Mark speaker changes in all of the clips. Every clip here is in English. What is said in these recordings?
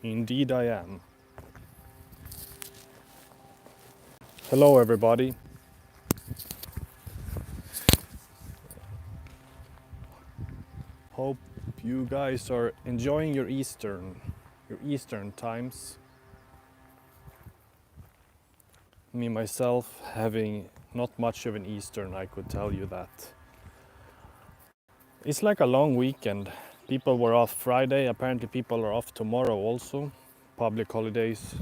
Speaker 1: Indeed I am. Hello everybody. Hope you guys are enjoying your Eastern times. Me myself having not much of an Eastern, I could tell you that. It's like a long weekend. People were off Friday, apparently people are off tomorrow also. Public holidays.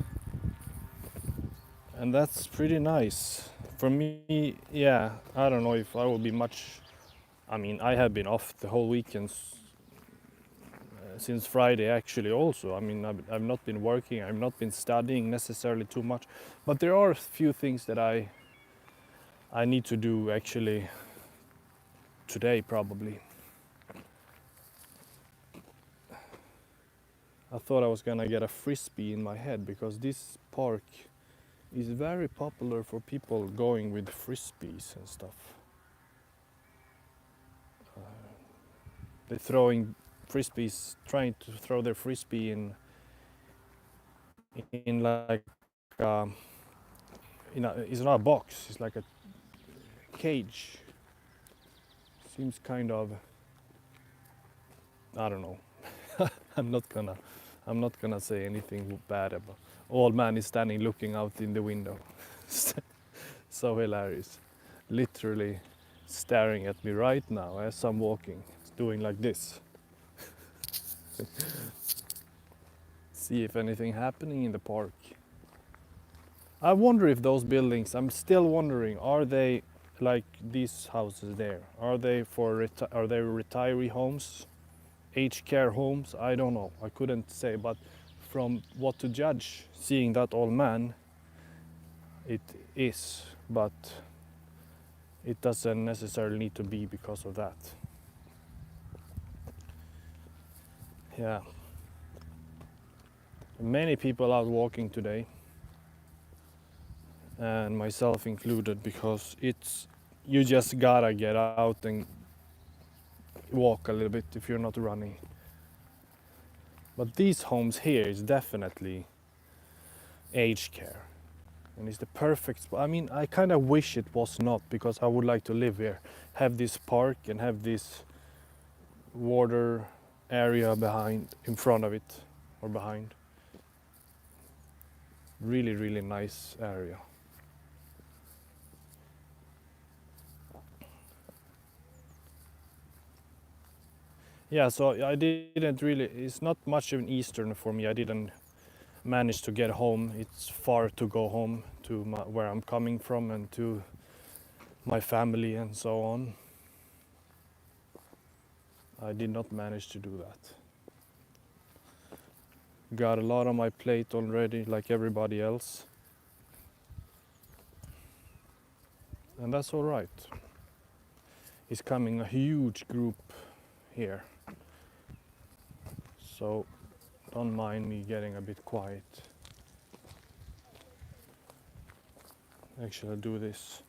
Speaker 1: And that's pretty nice. For me, yeah, I don't know if I will be much. I mean, I have been off the whole weekend since Friday actually also. I mean, I've not been working, I've not been studying necessarily too much, but there are a few things that I need to do actually today probably. I thought I was gonna get a frisbee in my head because this park is very popular for people going with frisbees and stuff. They're throwing frisbees, trying to throw their frisbee in like it's not a box, it's like a cage. Seems kind of, I don't know. I'm not gonna say anything bad about. Old man is standing looking out in the window. So hilarious. Literally staring at me right now as I'm walking, doing like this. See if anything happening in the park. I wonder if those buildings, I'm still wondering, are they like these houses there? Are they are they retiree homes? Aged care homes? I don't know. I couldn't say, but from what to judge, seeing that old man, it is, but it doesn't necessarily need to be because of that. Yeah. Many people out walking today, and myself included, because you just gotta get out and walk a little bit if you're not running. But these homes here is definitely aged care, and it's the perfect spot. I mean, I kind of wish it was not, because I would like to live here, have this park and have this water area in front of it, or behind. Really, really nice area. Yeah, so I didn't really, it's not much of an Eastern for me. I didn't manage to get home. It's far to go home to where I'm coming from and to my family and so on. I did not manage to do that. Got a lot on my plate already, like everybody else. And that's all right. It's coming a huge group here. So don't mind me getting a bit quiet. Actually, I'll do this.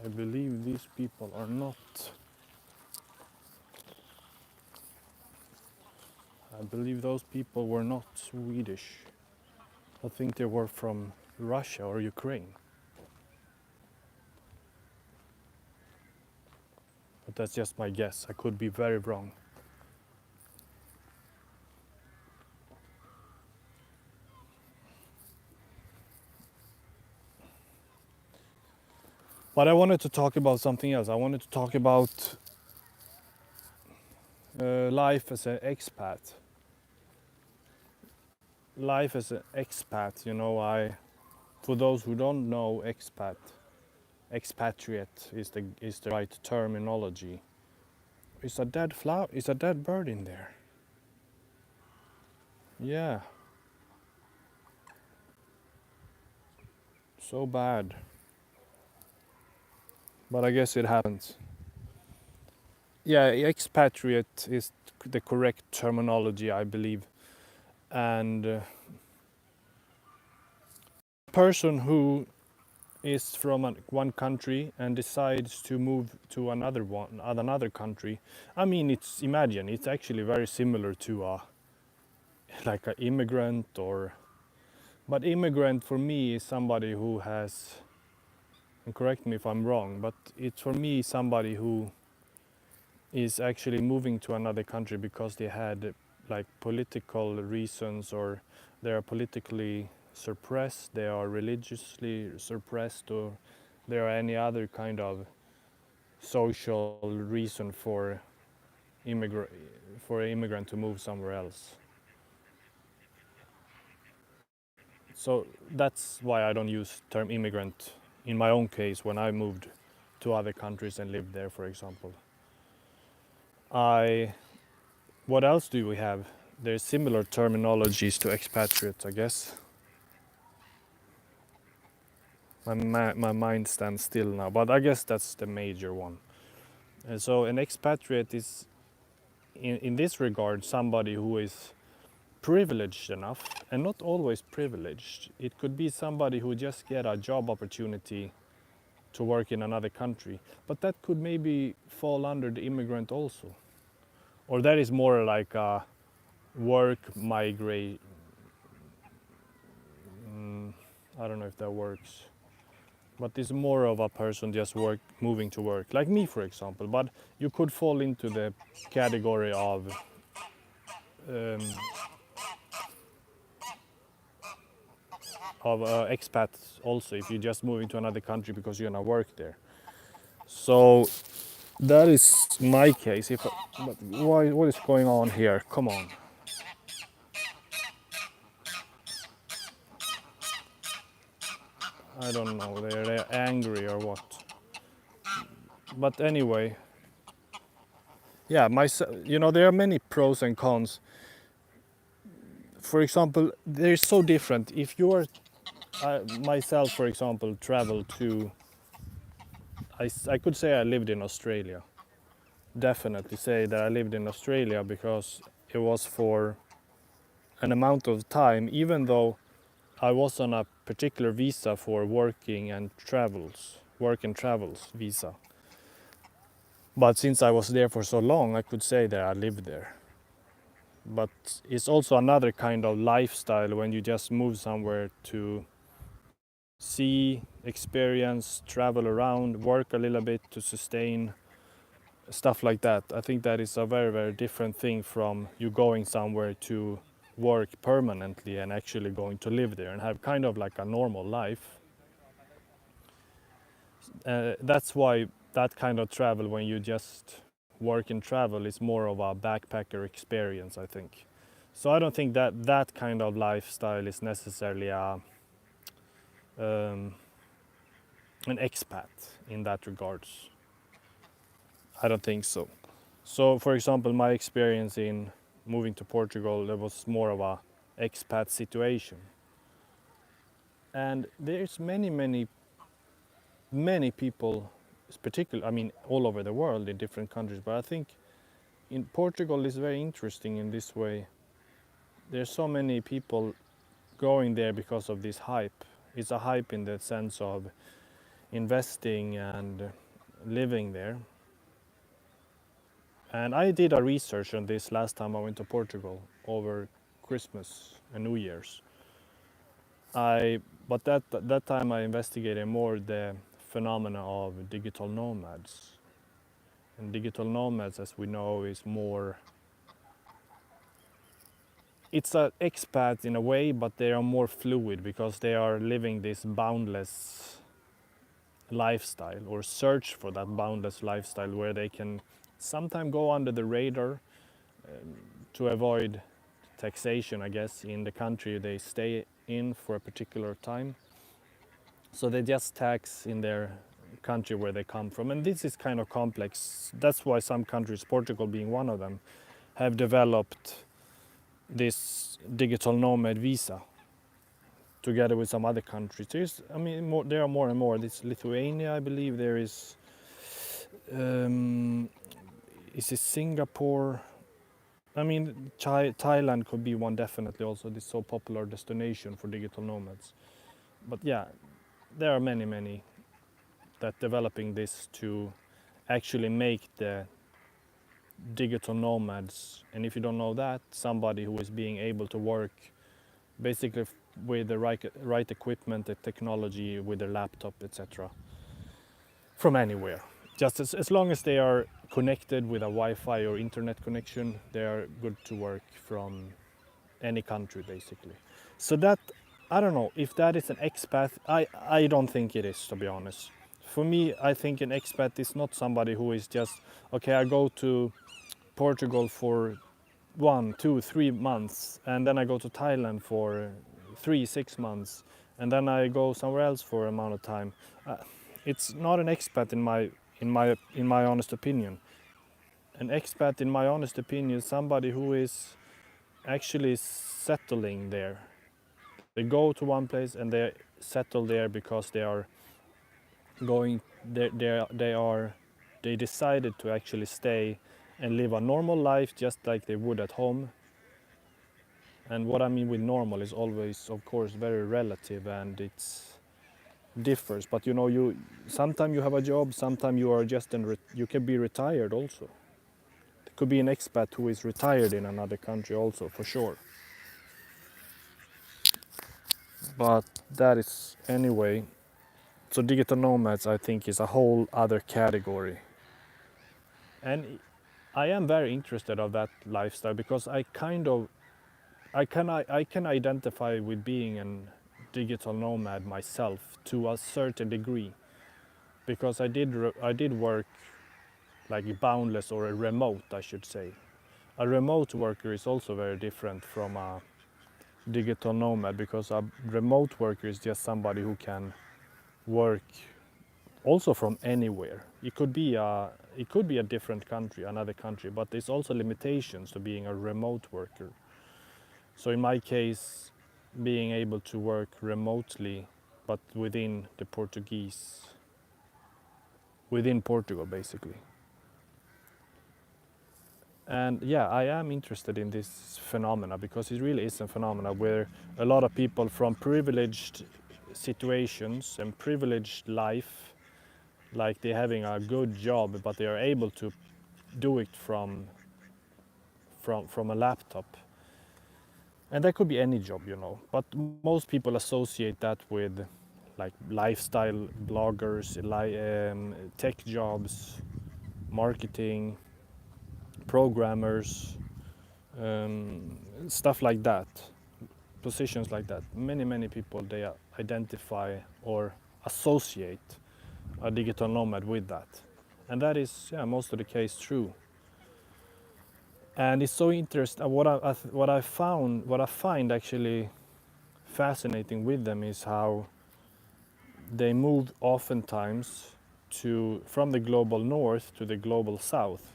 Speaker 1: I believe these people are not. I believe those people were not Swedish. I think they were from Russia or Ukraine. But that's just my guess. I could be very wrong. But I wanted to talk about something else. I wanted to talk about life as an expat. Life as an expat, for those who don't know, expatriate is the right terminology. Is a dead flower? Is a dead bird in there? Yeah. So bad. But I guess it happens. Yeah, expatriate is the correct terminology, I believe. And person who is from one country and decides to move to another country. I mean, it's actually very similar to a like an immigrant or, but immigrant for me is somebody who has, and correct me if I'm wrong, but it's for me somebody who is actually moving to another country because they had like political reasons, or they are politically suppressed, they are religiously suppressed, or there are any other kind of social reason for immigrant for an immigrant to move somewhere else. So that's why I don't use term immigrant in my own case when I moved to other countries and lived there, for example. I What else do we have? There's similar terminologies to expatriate, I guess. My mind stands still now, but I guess that's the major one. And so an expatriate is, in this regard, somebody who is privileged enough, and not always privileged. It could be somebody who just get a job opportunity to work in another country, but that could maybe fall under the immigrant also. Or that is more like a work migrate. I don't know if that works, but it's more of a person just moving to work, like me, for example. But you could fall into the category um, of expats also, if you just move into another country because you're gonna work there. So that is my case. But why? What is going on here? Come on. I don't know. They're angry or what? But anyway, yeah. There are many pros and cons. For example, they're so different. If you are myself, for example, travel to, I could say I lived in Australia. Definitely say that I lived in Australia because it was for an amount of time, even though I was on a particular visa for work and travels visa. But since I was there for so long, I could say that I lived there. But it's also another kind of lifestyle when you just move somewhere to see, experience, travel around, work a little bit to sustain, stuff like that. I think that is a very, very different thing from you going somewhere to work permanently and actually going to live there and have kind of like a normal life. That's why that kind of travel, when you just work and travel, is more of a backpacker experience, I think. So I don't think that that kind of lifestyle is necessarily um, an expat in that regards. I don't think so. So, for example, my experience in moving to Portugal, there was more of a expat situation. And there's many people, particularly, I mean, all over the world in different countries, but I think in Portugal is very interesting in this way. There's so many people going there because of this hype. It's a hype in the sense of investing and living there. And I did a research on this last time I went to Portugal over Christmas and New Year's. But that time I investigated more the phenomena of digital nomads. And digital nomads, as we know, is more. It's an expat in a way, but they are more fluid because they are living this boundless lifestyle, or search for that boundless lifestyle where they can sometimes go under the radar to avoid taxation, I guess, in the country they stay in for a particular time. So they just tax in their country where they come from. And this is kind of complex. That's why some countries, Portugal being one of them, have developed this digital nomad visa. together with some other countries. There are more and more. This Lithuania, I believe. There is it Singapore? Thailand could be one definitely. Also, this so popular destination for digital nomads. But yeah, there are many that developing this to actually make the digital nomads. And if you don't know that, somebody who is being able to work basically with the right equipment, the technology, with their laptop, etc., from anywhere. Just as long as they are connected with a Wi-Fi or internet connection, they are good to work from any country basically. So that, I don't know if that is an expat. I don't think it is, to be honest. For me, I think an expat is not somebody who is just, okay, I go to Portugal for 1, 2, 3 months, and then I go to Thailand for 3, 6 months, and then I go somewhere else for an amount of time. It's not an expat in my honest opinion. An expat, in my honest opinion, is somebody who is actually settling there. They go to one place and they settle there because they are going. They decided to actually stay and live a normal life just like they would at home. And what I mean with normal is always, of course, very relative, and it's differs. But you sometimes you have a job, sometimes you are just you can be retired also. There could be an expat who is retired in another country also, for sure. But that is anyway. So digital nomads, I think, is a whole other category, and I am very interested of that lifestyle because I can identify with being a digital nomad myself to a certain degree, because I did work like boundless, or a remote, I should say. A remote worker is also very different from a digital nomad, because a remote worker is just somebody who can work also from anywhere. It could be a different country, another country, but there's also limitations to being a remote worker. So in my case, being able to work remotely, but within Portugal basically. And yeah, I am interested in this phenomena because it really is a phenomena where a lot of people from privileged situations and privileged life, like they're having a good job, but they are able to do it from a laptop. And that could be any job, but most people associate that with like lifestyle bloggers, tech jobs, marketing, programmers, stuff like that, positions like that. Many people, they identify or associate a digital nomad with that, and that is, yeah, most of the case true. And it's so interesting. What I find actually fascinating with them is how they move oftentimes from the global north to the global south,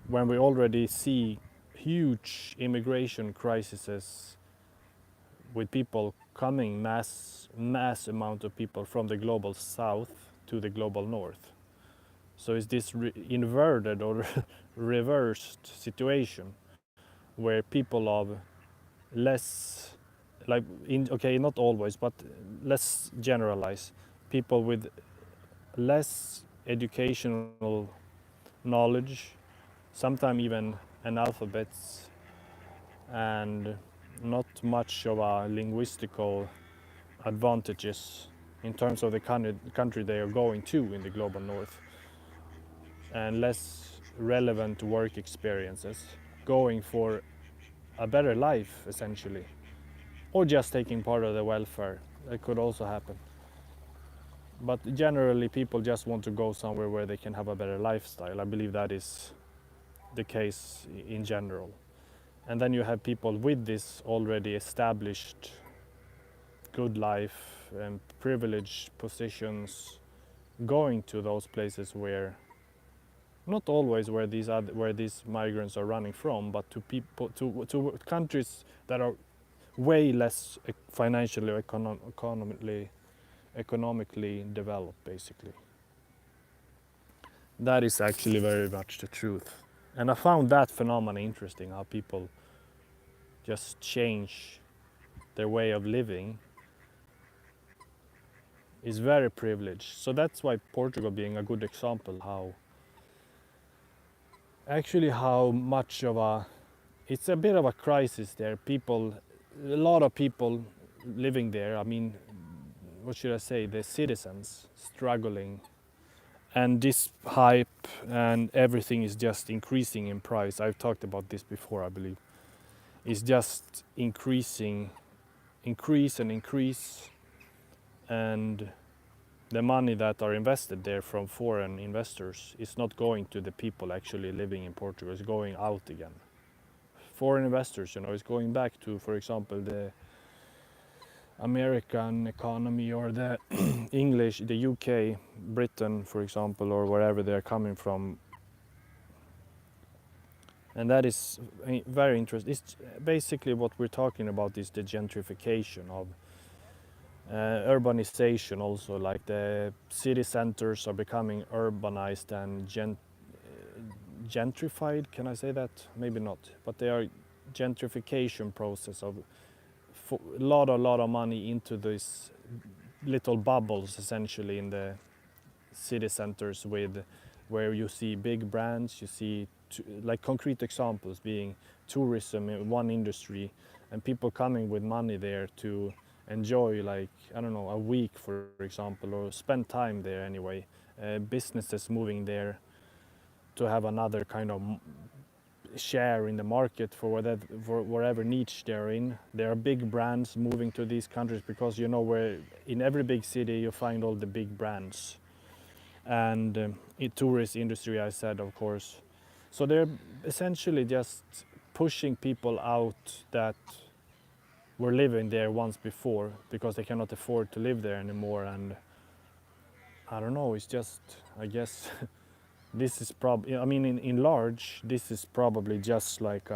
Speaker 1: when we already see huge immigration crises with people coming, mass amount of people from the global south to the global north. So it's this inverted or reversed situation where people of less, okay, not always, but let's generalize, people with less educational knowledge, sometimes even analphabets, and not much of a linguistical advantages in terms of the country they are going to in the global north, and less relevant work experiences, going for a better life essentially, or just taking part of the welfare. That could also happen. But generally, people just want to go somewhere where they can have a better lifestyle. I believe that is the case in general. And then you have people with this already established good life and privileged positions going to those places where, not always where these migrants are running from, but to countries that are way less financially or economically developed, basically. That is actually very much the truth. And I found that phenomenon interesting, how people just change their way of living is very privileged. So that's why Portugal being a good example, how much of a, it's a bit of a crisis there. A lot of people living there, I mean, what should I say, the citizens struggling, and this hype and everything is just increasing in price. I've talked about this before, I believe. It's just increase and increase, and the money that are invested there from foreign investors is not going to the people actually living in Portugal, it's going out again. Foreign investors, is going back to, for example, the American economy or the English, the UK, Britain, for example, or wherever they're coming from. And that is very interesting. It's basically what we're talking about is the gentrification of urbanization also, like the city centers are becoming urbanized and gentrified, can I say that? Maybe not, but they are gentrification process of a lot of money into these little bubbles essentially in the city centers where you see big brands, you see like concrete examples being tourism in one industry and people coming with money there to enjoy, like, I don't know, a week for example, or spend time there anyway. Businesses moving there to have another kind of share in the market for whatever niche they're in. There are big brands moving to these countries because where in every big city you find all the big brands, and in tourist industry, I said, of course. So they're essentially just pushing people out that were living there once before because they cannot afford to live there anymore. And I don't know, it's just, I guess this is probably, I mean, in large, this is probably just like,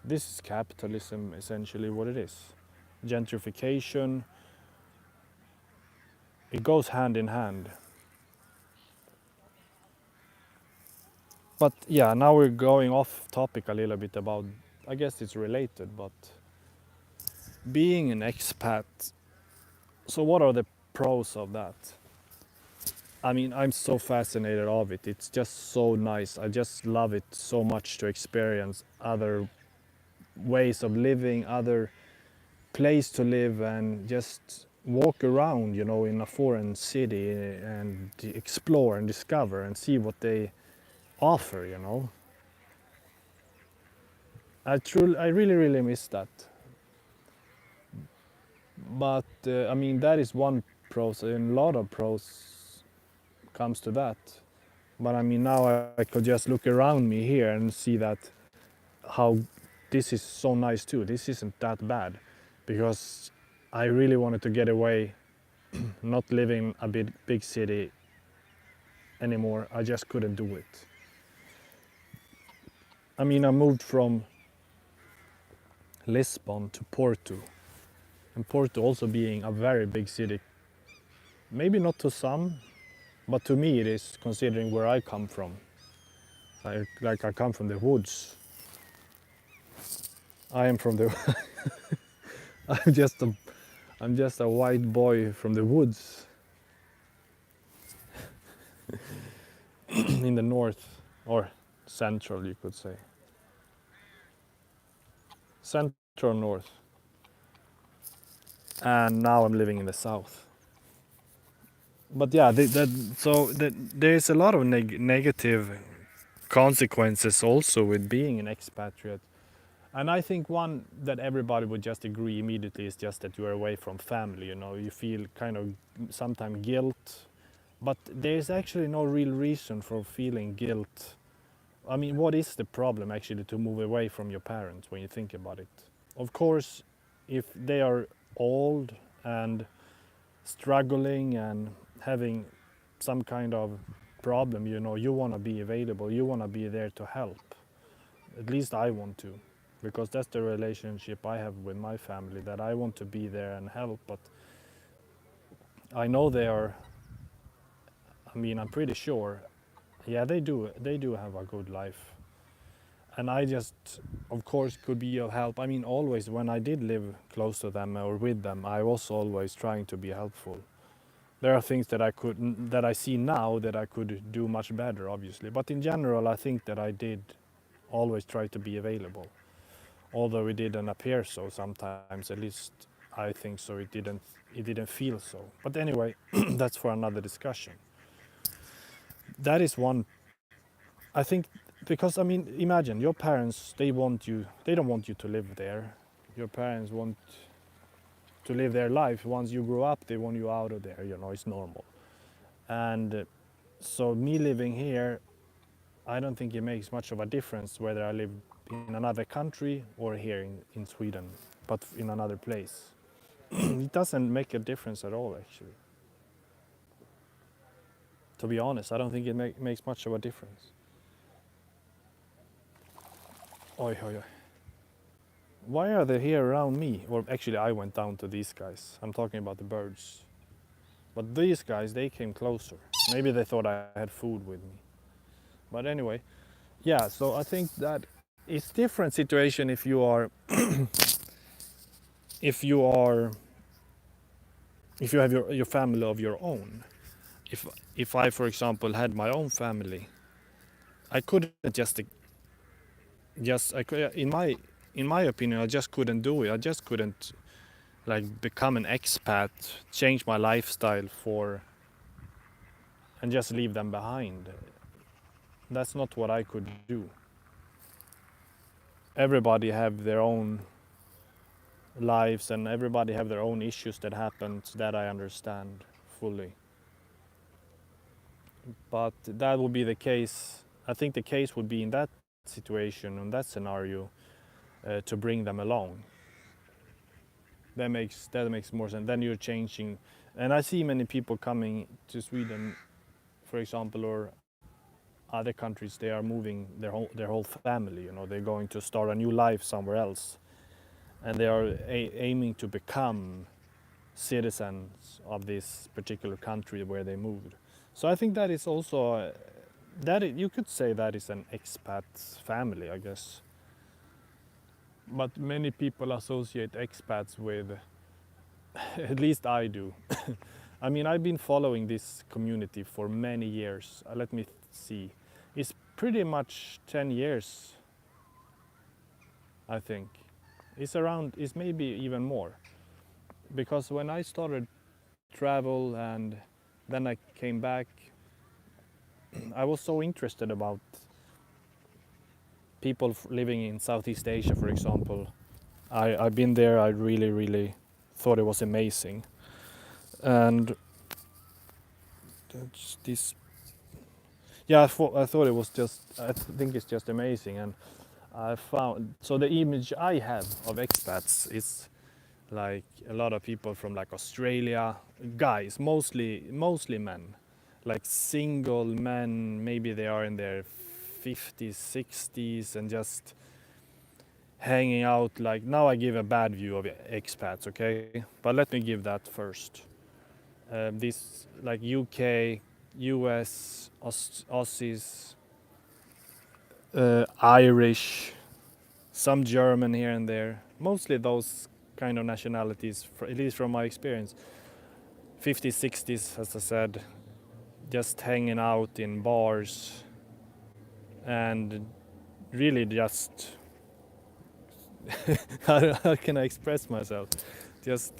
Speaker 1: this is capitalism, essentially what it is. Gentrification, it goes hand in hand. But yeah, now we're going off topic a little bit about, I guess it's related, but being an expat. So what are the pros of that? I mean, I'm so fascinated of it. It's just so nice. I just love it so much to experience other ways of living, other place to live, and just walk around, in a foreign city and explore and discover and see what they offer. I really miss that. But I mean, that is one pros, and a lot of pros comes to that. But I mean, now I could just look around me here and see that how this is so nice too. This isn't that bad, because I really wanted to get away, not living a big city anymore. I just couldn't do it. I mean, I moved from Lisbon to Porto, and Porto also being a very big city. Maybe not to some, but to me it is, considering where I come from. Like I come from the woods. I am from the. I'm just a white boy from the woods in the north, or central, you could say. Central north. And now I'm living in the south. But yeah, there's a lot of negative consequences also with being an expatriate. And I think one that everybody would just agree immediately is just that you are away from family. You feel kind of sometimes guilt, but there's actually no real reason for feeling guilt. I mean, what is the problem actually to move away from your parents when you think about it? Of course, if they are old and struggling and having some kind of problem, you want to be available, you want to be there to help. At least I want to. because that's the relationship I have with my family, that I want to be there and help, but I know they are, I mean, I'm pretty sure, yeah, they do have a good life. And I just, of course, could be of help. I mean, always when I did live close to them or with them, I was always trying to be helpful. There are things that that I see now that I could do much better, obviously. But in general, I think that I did always try to be available. Although it didn't appear so sometimes, at least I think so. It didn't feel so. But anyway, that's for another discussion. That is one. I think because I mean, imagine your parents. They want you. They don't want you to live there. Your parents want to live their life. Once you grow up, they want you out of there. You know, it's normal. And so me living here, I don't think it makes much of a difference whether I live in another country or here in Sweden, but in another place. It doesn't make a difference at all, actually. To be honest, I don't think it makes much of a difference. Oi, oi, oi. Why are they here around me? Or actually, I went down to these guys. I'm talking about the birds. But these guys, they came closer. Maybe they thought I had food with me. But anyway, yeah, so I think that it's different situation if you are if you are if you have your family of your own. If I, for example, had my own family, I couldn't just I could, in my opinion, I just couldn't do it. I just couldn't like become an expat, change my lifestyle for and just leave them behind. That's not what I could do. Everybody have their own lives and everybody have their own issues that happen, that I understand fully. But that would be the case. I think the case would be in that situation, in that scenario, to bring them along. That makes more sense. Then you're changing, and I see many people coming to Sweden, for example, or other countries. They are moving their whole family. You know, they're going to start a new life somewhere else, and they are aiming to become citizens of this particular country where they moved. So I think that is also you could say that is an expat family, I guess. But many people associate expats with, at least I do. I mean, I've been following this community for many years. Let me see. It's pretty much 10 years, I think. It's maybe even more. Because when I started travel and then I came back, I was so interested about people living in Southeast Asia, for example. I've been there. I really, really thought it was amazing, and this, yeah, I thought it was just. I think it's just amazing, and I found so the image I have of expats is like a lot of people from like Australia, guys, mostly men, like single men. Maybe they are in their 50s, 60s, and just hanging out. Like, now I give a bad view of expats, okay? But let me give that first. This like UK, US, Aussies, Irish, some German here and there. Mostly those kind of nationalities, at least from my experience. 50s, 60s, as I said, just hanging out in bars and really just how can I express myself? Just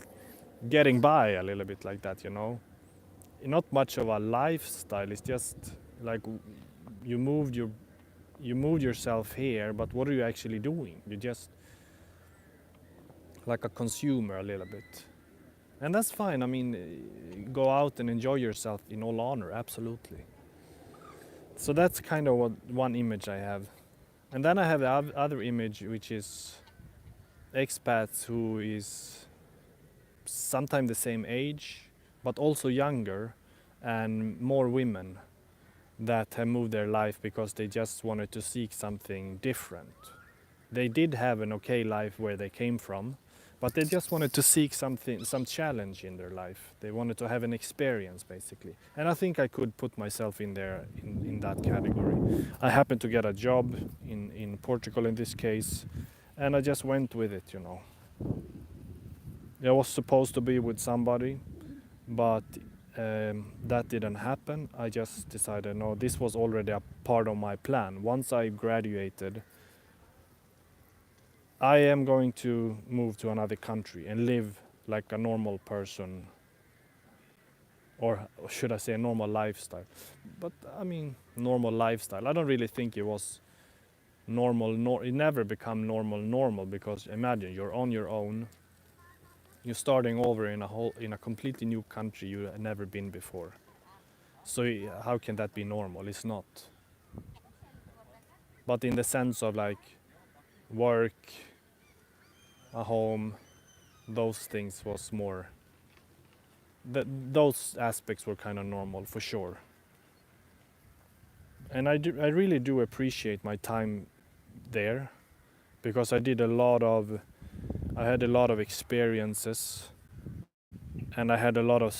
Speaker 1: getting by a little bit like that, you know. Not much of a lifestyle. It's just like you moved yourself here, but what are you actually doing? You're just like a consumer a little bit, and that's fine. I mean, go out and enjoy yourself in all honor, absolutely. So that's kind of one image I have, and then I have the other image, which is expats who is sometimes the same age, but also younger, and more women that have moved their life because they just wanted to seek something different. they did have an okay life where they came from, but they just wanted to seek something, some challenge in their life. They wanted to have an experience, basically. And I think I could put myself in there, in that category. I happened to get a job in Portugal in this case, and I just went with it, you know. I was supposed to be with somebody, but that didn't happen. I just decided, no, this was already a part of my plan. Once I graduated, I am going to move to another country and live like a normal person, or should I say a normal lifestyle. But I mean, normal lifestyle. I don't really think it was normal, it never become normal, because imagine you're on your own, you're starting over in a completely new country you have never been before. So how can that be normal? It's not. But in the sense of like work, a home, those things was more. Those aspects were kind of normal for sure. And I really do appreciate my time there, because I had a lot of experiences, and I had a lot of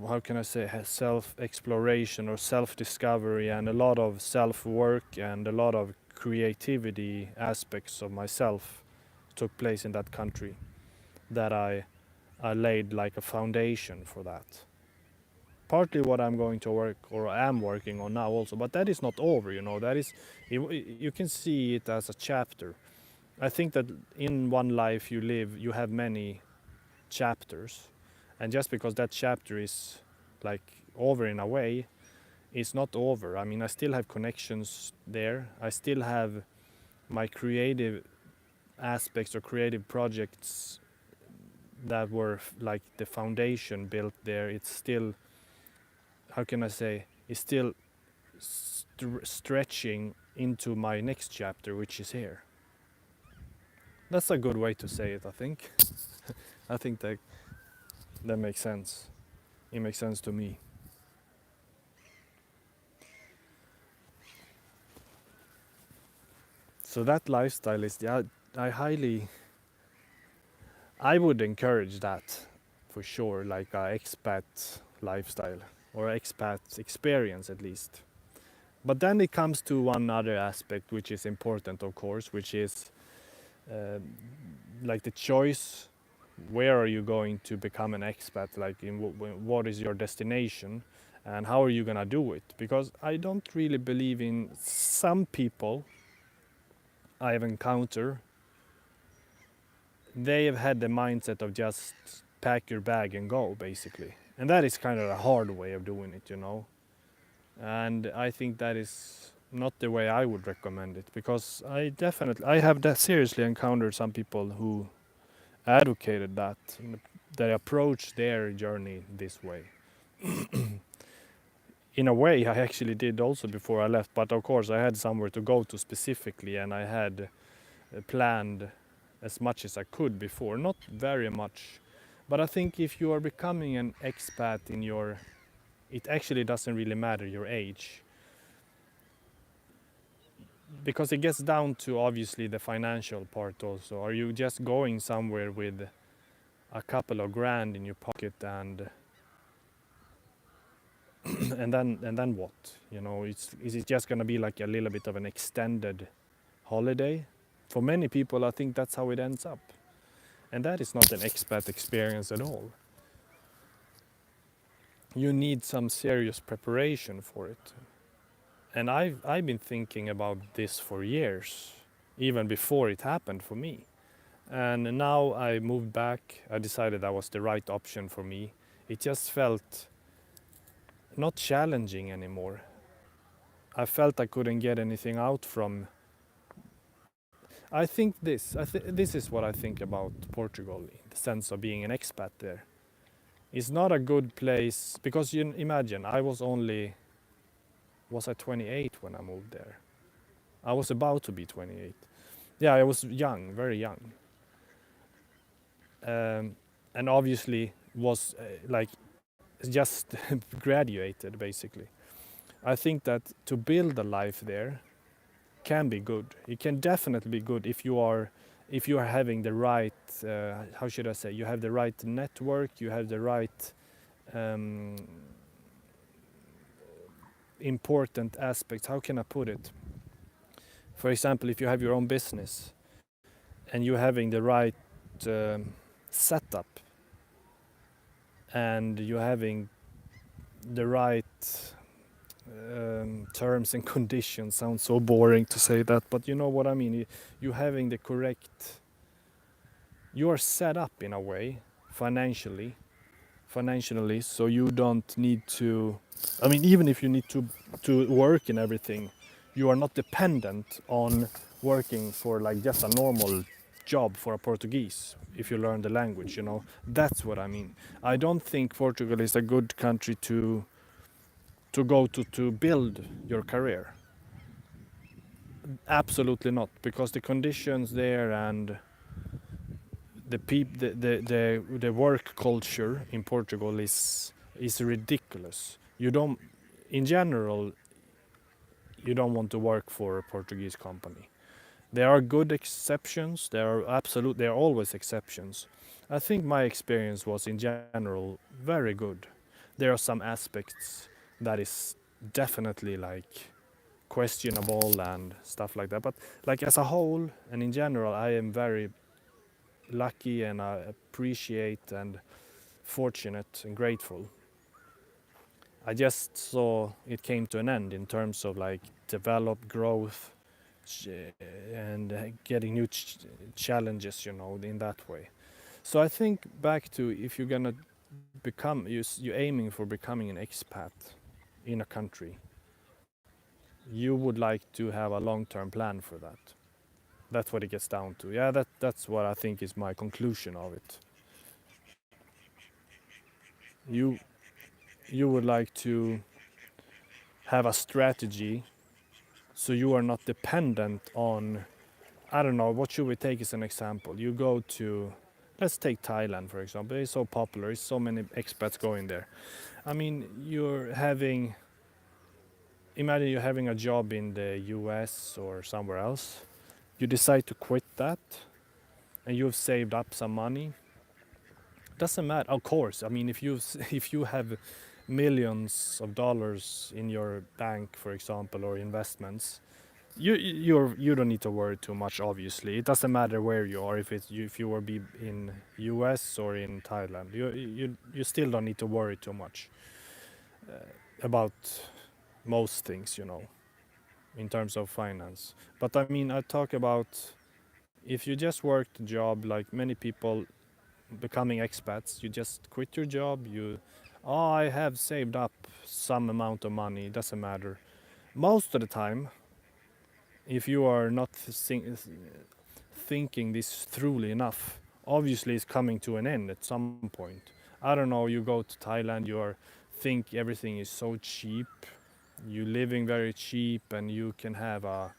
Speaker 1: how can I say, self exploration or self discovery, and a lot of self work and a lot of creativity aspects of myself took place in that country, that I laid like a foundation for that. Partly what I'm going to work, or am working on now also, but that is not over, you know. That is, you can see it as a chapter. I think that in one life you live, you have many chapters, and just because that chapter is like over in a way, it's not over. I mean, I still have connections there. I still have my creative aspects or creative projects that were like the foundation built there. It's still, how can I say, it's still stretching into my next chapter, which is here. That's a good way to say it, I think. I think that makes sense. It makes sense to me. So that lifestyle is, I would encourage that for sure, like a expat lifestyle or expat experience at least. But then it comes to one other aspect which is important, of course, which is uh, like the choice. Where are you going to become an expat? Like, what is your destination, and how are you gonna do it? Because I don't really believe in some people I have encountered. They have had the mindset of just pack your bag and go, basically, and that is kind of a hard way of doing it, you know. And I think that is not the way I would recommend it, because I have that seriously encountered some people who advocated that, they approach their journey this way. In a way, I actually did also before I left, but of course I had somewhere to go to specifically, and I had planned as much as I could before, not very much. But I think if you are becoming an expat it actually doesn't really matter your age, because it gets down to obviously the financial part also. Are you just going somewhere with a couple of grand in your pocket, and and then what? You know, is it just gonna be like a little bit of an extended holiday? For many people, I think that's how it ends up, and that is not an expat experience at all. You need some serious preparation for it, and I've been thinking about this for years, even before it happened for me. And now I moved back. I decided that was the right option for me. It just felt not challenging anymore. I felt I couldn't get anything out from. I think this is what I think about Portugal, in the sense of being an expat there. It's not a good place, because you imagine, was I 28 when I moved there? I was about to be 28. Yeah, I was young, very young. And obviously was like just graduated, basically. I think that to build a life there, can be good. It can definitely be good if you are having the right how should I say, you have the right network, you have the right um, important aspects. How can I put it? For example, if you have your own business and you're having the right setup and you're having the right terms and conditions, sounds so boring to say that, but you know what I mean. You having the correct, you are set up in a way financially, so you don't need to. I mean, even if you need to work and everything, you are not dependent on working for like just a normal job for a Portuguese if you learn the language. You know, that's what I mean. I don't think Portugal is a good country to go to build your career. Absolutely not, because the conditions there and the work culture in Portugal is ridiculous. You don't, in general, you don't want to work for a Portuguese company. There are good exceptions. There are always exceptions. I think my experience was in general very good. There are some aspects that is definitely like questionable and stuff like that. But like as a whole and in general, I am very lucky and I appreciate and fortunate and grateful. I just saw it came to an end in terms of like develop growth and getting new challenges, you know, in that way. So I think back to if you're gonna become, you're aiming for becoming an expat in a country, you would like to have a long-term plan for that. That's what it gets down to. Yeah, that's what I think is my conclusion of it. You you would like to have a strategy so you are not dependent on, I don't know, what should we take as an example? You go to, let's take Thailand for example. It's so popular, it's so many expats going there. I mean, imagine you're having a job in the US or somewhere else. You decide to quit that and you've saved up some money. Doesn't matter, of course. I mean, if you have millions of dollars in your bank, for example, or investments, you don't need to worry too much. Obviously, it doesn't matter where you are. If you were be in U.S. or in Thailand, you still don't need to worry too much about most things, you know, in terms of finance. But I mean, I talk about if you just work the job like many people becoming expats, you just quit your job. Oh, I have saved up some amount of money. It doesn't matter. Most of the time, if you are not thinking this thoroughly enough, obviously it's coming to an end at some point. I don't know. You go to Thailand, think everything is so cheap. You living very cheap, and you can have a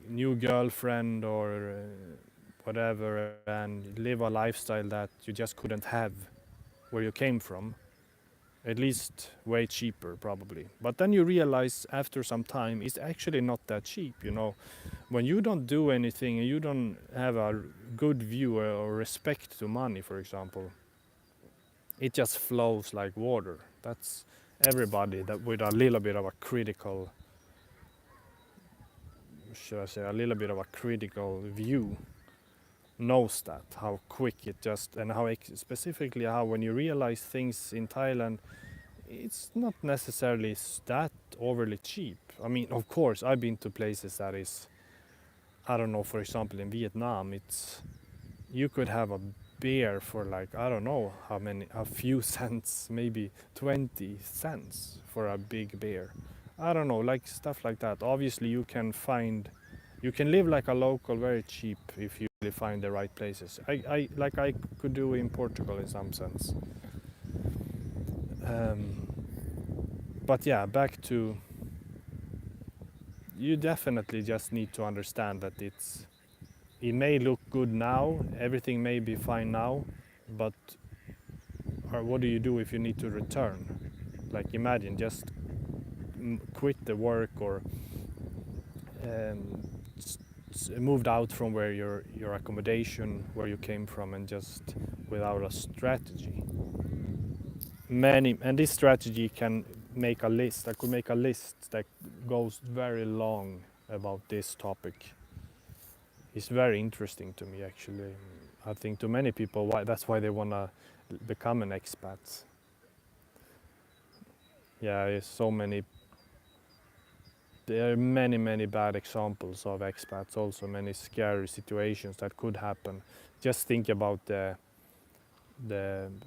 Speaker 1: new girlfriend or whatever, and live a lifestyle that you just couldn't have where you came from, at least way cheaper probably. But then you realize after some time it's actually not that cheap, you know. When you don't do anything and you don't have a good view or respect to money, for example, it just flows like water. That's everybody that with a little bit of a critical, should I say, a little bit of a critical view knows that, how quick it just, and how specifically how when you realize things in Thailand, it's not necessarily that overly cheap. I mean, of course, I've been to places that is, I don't know, for example, in Vietnam, it's, you could have a beer for like, I don't know how many, a few cents, maybe 20 cents for a big beer. I don't know, like stuff like that. Obviously, you can live like a local very cheap if you really find the right places. I could do in Portugal in some sense. Um, but yeah, back to, you definitely just need to understand that it may look good now, everything may be fine now, but what do you do if you need to return? Like imagine just quit the work or um, moved out from where your accommodation, where you came from, and just without a strategy. And this strategy can make a list. I could make a list that goes very long about this topic. It's very interesting to me, actually. I think to many people, that's why they wanna become an expat. Yeah, there's so many. There are many bad examples of expats. Also, many scary situations that could happen. Just think about the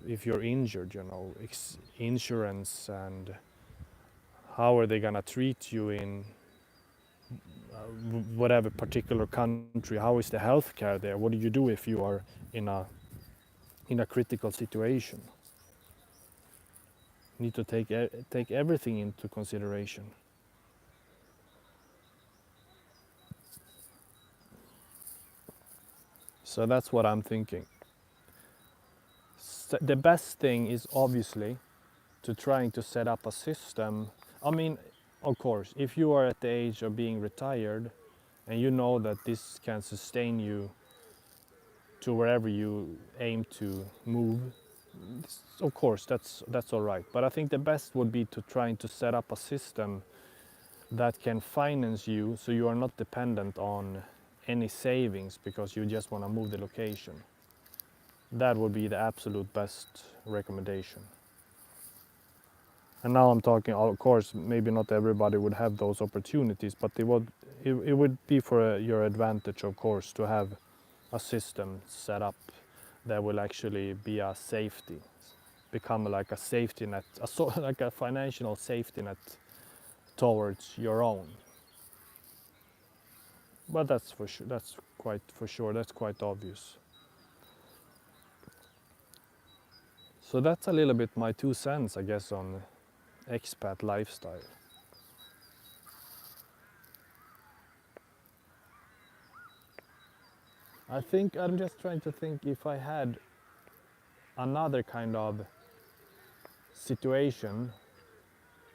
Speaker 1: if you're injured, insurance, and how are they gonna treat you in whatever particular country? How is the healthcare there? What do you do if you are in a critical situation? You need to take everything into consideration. So that's what I'm thinking. The best thing is obviously to trying to set up a system. I mean, of course, if you are at the age of being retired and you know that this can sustain you to wherever you aim to move, of course, that's all right. But I think the best would be to trying to set up a system that can finance you so you are not dependent on any savings because you just want to move the location. That would be the absolute best recommendation. And now I'm talking, of course, maybe not everybody would have those opportunities, but it would be for your advantage, of course, to have a system set up that will actually be a safety, become like a safety net, like a financial safety net towards your own. But that's for sure. That's quite for sure. That's quite obvious. So that's a little bit my 2 cents, I guess, on expat lifestyle. I think I'm just trying to think if I had another kind of situation,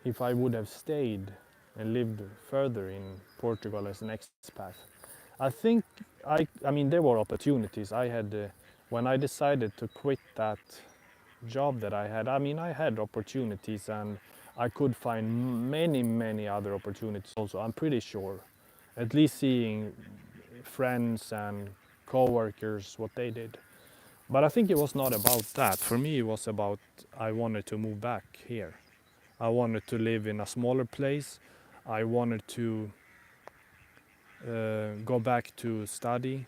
Speaker 1: if I would have stayed and lived further in Portugal as an expat. I think I mean, there were opportunities. I had, when I decided to quit that job that I had, I mean, I had opportunities and I could find many other opportunities also, I'm pretty sure. At least seeing friends and co-workers, what they did. But I think it was not about that. For me, it was about I wanted to move back here. I wanted to live in a smaller place. I wanted to go back to study.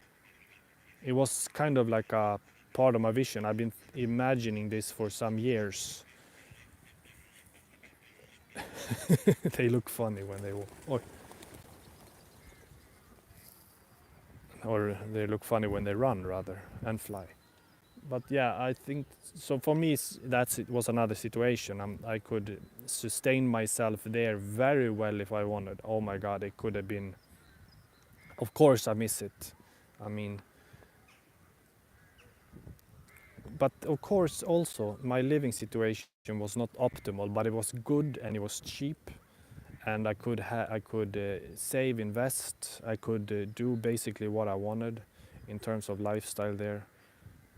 Speaker 1: It was kind of like a part of my vision. I've been imagining this for some years. They look funny when they walk. Or they look funny when they run, rather, and fly. But yeah, I think so. For me, it was another situation. I could sustain myself there very well if I wanted. Oh my God, it could have been. Of course, I miss it. I mean, but of course, also my living situation was not optimal, but it was good and it was cheap, and I could save, invest. I could do basically what I wanted in terms of lifestyle there.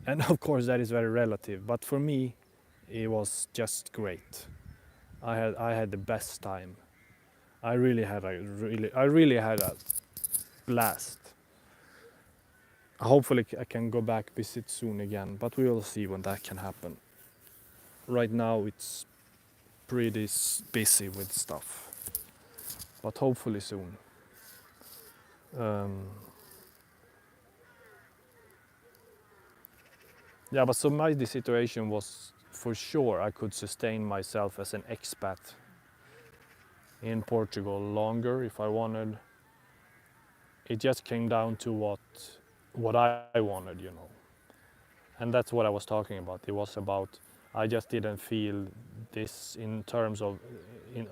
Speaker 1: And of course, that is very relative. But for me, it was just great. I had the best time. I really had a blast. Hopefully, I can go back visit soon again, but we will see when that can happen. Right now, it's pretty busy with stuff, but hopefully soon. Um, yeah, but so my situation was for sure I could sustain myself as an expat in Portugal longer if I wanted. It just came down to what I wanted, and that's what I was talking about. It was about I just didn't feel this in terms of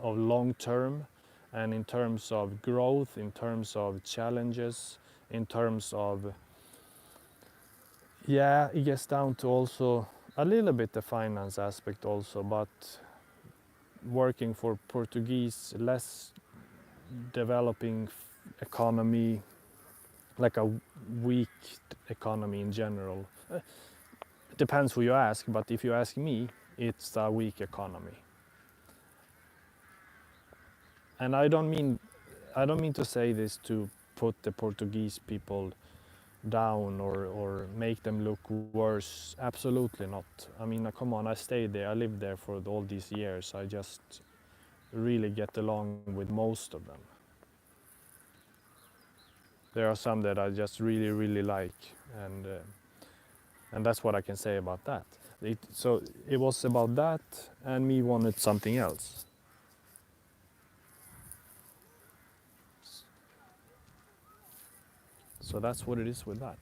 Speaker 1: long term, and in terms of growth, in terms of challenges, in terms of it gets down to also a little bit the finance aspect also, but working for Portuguese less developing economy, like a weak economy in general. It depends who you ask, but if you ask me, it's a weak economy. And I don't mean to say this to put the Portuguese people down or make them look worse. Absolutely not. I mean, come on, I stayed there, I lived there for all these years. I just really get along with most of them. There are some that I just really like, and that's what I can say about that. So it was about that, and me wanted something else. So that's what it is with that.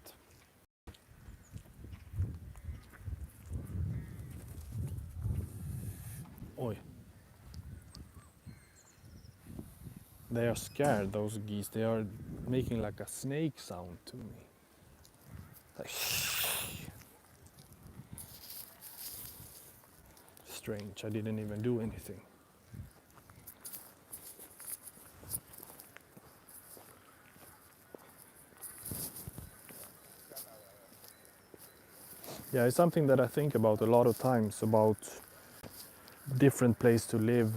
Speaker 1: Oi. They are scared, those geese. They are making like a snake sound to me. Like, strange, I didn't even do anything. Yeah, it's something that I think about a lot of times, about different place to live.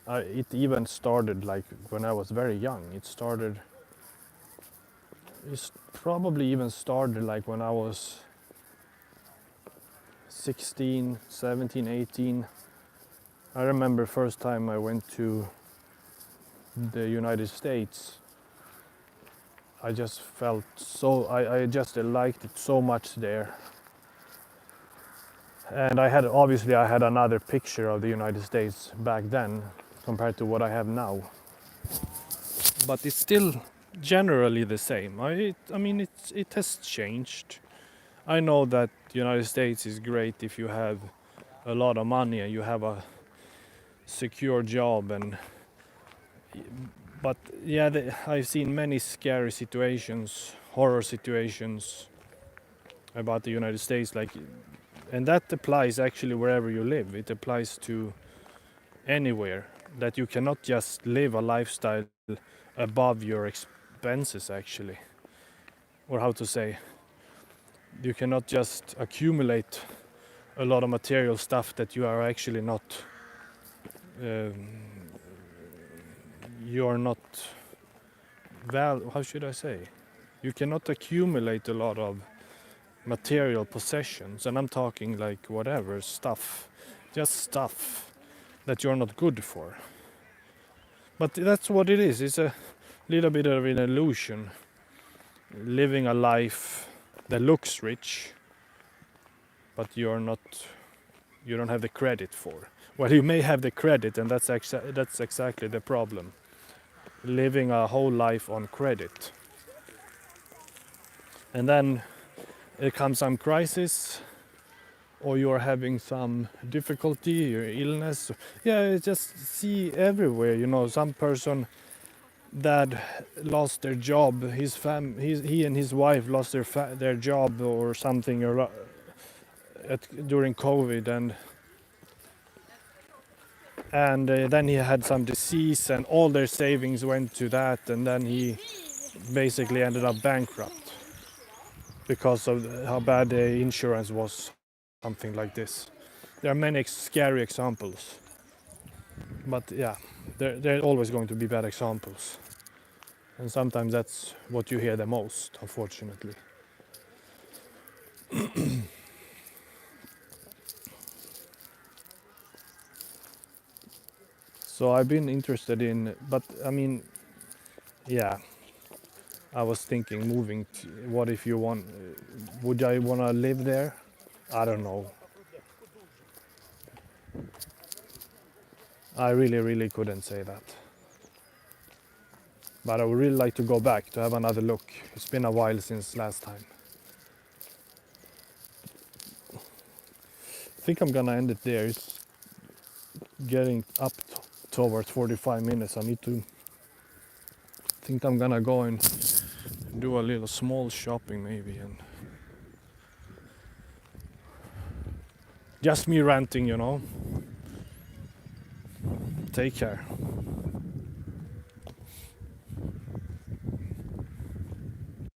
Speaker 1: It even started like when I was very young. It probably even started like when I was 16, 17, 18. I remember first time I went to the United States. I just felt so, I just liked it so much there. And I had another picture of the United States back then compared to what I have now. But it's still generally the same. I mean, it has changed. I know that the United States is great if you have a lot of money and you have a secure job, but yeah, I've seen many scary situations, horror situations about the United States, like, and that applies actually wherever you live. It applies to anywhere, that you cannot just live a lifestyle above your expenses actually, or how to say, you cannot just accumulate a lot of material stuff that you are actually not you are not how should I say, you cannot accumulate a lot of material possessions, and I'm talking like whatever stuff, just stuff that you're not good for. But that's what it is. It's a little bit of an illusion, living a life that looks rich but you don't have the credit for. Well, you may have the credit, and that's exactly the problem. Living a whole life on credit. And then there comes some crisis, or you're having some difficulty or illness. Yeah, just see everywhere, some person that lost their job, he and his wife lost their job or something during COVID, and then he had some disease and all their savings went to that, and then he basically ended up bankrupt because of how bad the insurance was, something like this. There are many scary examples, but yeah, there are always going to be bad examples, and sometimes that's what you hear the most, unfortunately. So I've been interested in, but I mean, yeah, I was thinking moving to, what if you want, would I want to live there? I don't know. I really couldn't say that. But I would really like to go back to have another look. It's been a while since last time. I think I'm gonna end it there. It's getting up towards 45 minutes. I think I'm gonna go and do a little small shopping maybe, and just me ranting, Take care.